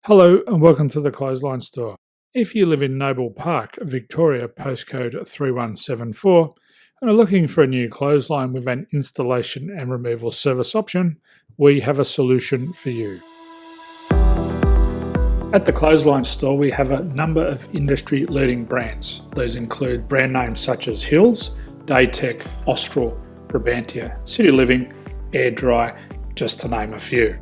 Hello and welcome to the Clothesline Store. If you live in Noble Park, Victoria, postcode 3174, and are looking for a new clothesline with an installation and removal service option, we have a solution for you. At the Clothesline Store, we have a number of industry-leading brands. These include brand names such as Hills, Daytech, Austral, Brabantia, City Living, Air Dry, just to name a few.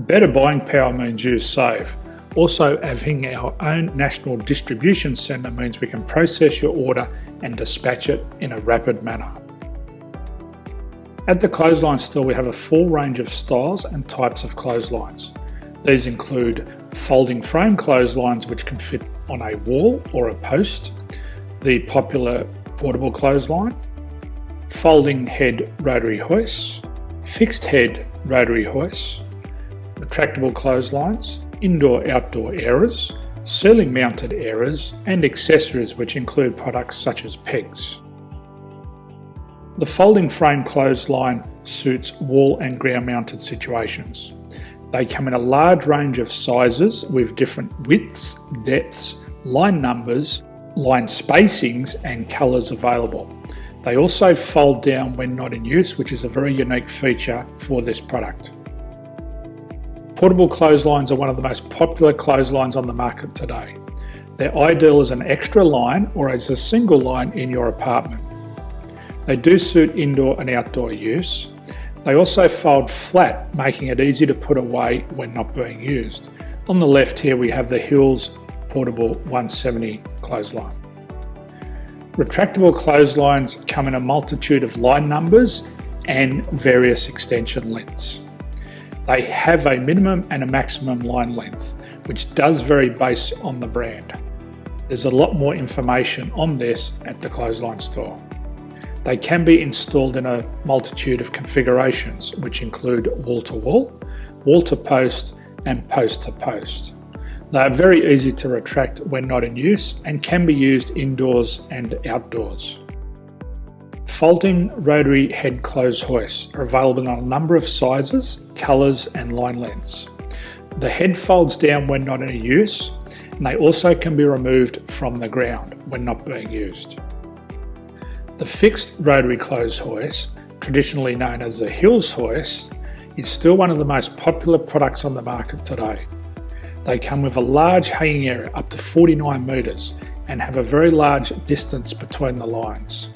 Better buying power means you save. Also, having our own national distribution centre means we can process your order and dispatch it in a rapid manner. At the Clothesline Store, we have a full range of styles and types of clotheslines. These include folding frame clotheslines which can fit on a wall or a post, the popular portable clothesline, folding head rotary hoists, fixed head rotary hoists, retractable clotheslines, indoor-outdoor airers, ceiling-mounted airers, and accessories which include products such as pegs. The folding frame clothesline suits wall and ground-mounted situations. They come in a large range of sizes with different widths, depths, line numbers, line spacings, and colours available. They also fold down when not in use, which is a very unique feature for this product. Portable clotheslines are one of the most popular clotheslines on the market today. They're ideal as an extra line or as a single line in your apartment. They do suit indoor and outdoor use. They also fold flat, making it easy to put away when not being used. On the left here we have the Hills Portable 170 clothesline. Retractable clotheslines come in a multitude of line numbers and various extension lengths. They have a minimum and a maximum line length, which does vary based on the brand. There's a lot more information on this at the Clothesline Store. They can be installed in a multitude of configurations, which include wall-to-wall, wall-to-post, and post-to-post. They are very easy to retract when not in use and can be used indoors and outdoors. Folding rotary head clothes hoists are available in a number of sizes, colours and line lengths. The head folds down when not in use, and they also can be removed from the ground when not being used. The fixed rotary clothes hoist, traditionally known as the Hills hoist, is still one of the most popular products on the market today. They come with a large hanging area up to 49 metres and have a very large distance between the lines.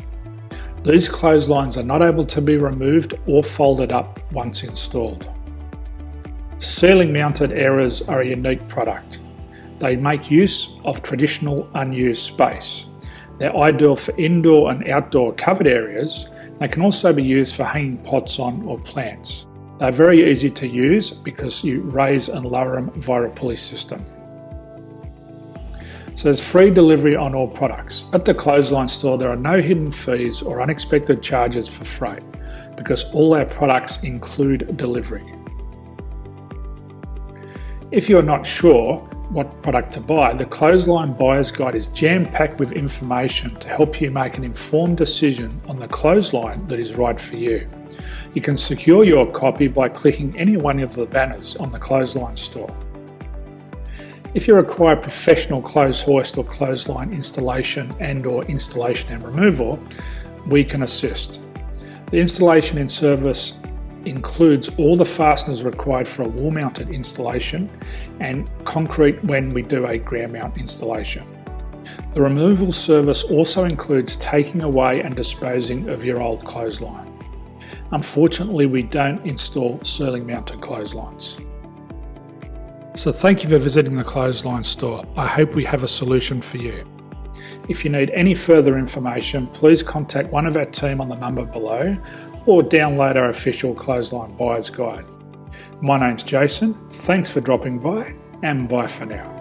These clotheslines are not able to be removed or folded up once installed. Ceiling mounted airers are a unique product. They make use of traditional unused space. They're ideal for indoor and outdoor covered areas. They can also be used for hanging pots on or plants. They're very easy to use because you raise and lower them via a pulley system. So there's free delivery on all products. At the Clothesline Store, there are no hidden fees or unexpected charges for freight because all our products include delivery. If you're not sure what product to buy, the Clothesline Buyer's Guide is jam-packed with information to help you make an informed decision on the clothesline that is right for you. You can secure your copy by clicking any one of the banners on the Clothesline Store. If you require professional clothes hoist or clothesline installation and/or installation and removal, we can assist. The installation and service includes all the fasteners required for a wall-mounted installation and concrete when we do a ground mount installation. The removal service also includes taking away and disposing of your old clothesline. Unfortunately, we don't install ceiling-mounted clotheslines. So thank you for visiting the Clothesline Store. I hope we have a solution for you. If you need any further information, please contact one of our team on the number below or download our official Clothesline Buyer's Guide. My name's Jason, thanks for dropping by and bye for now.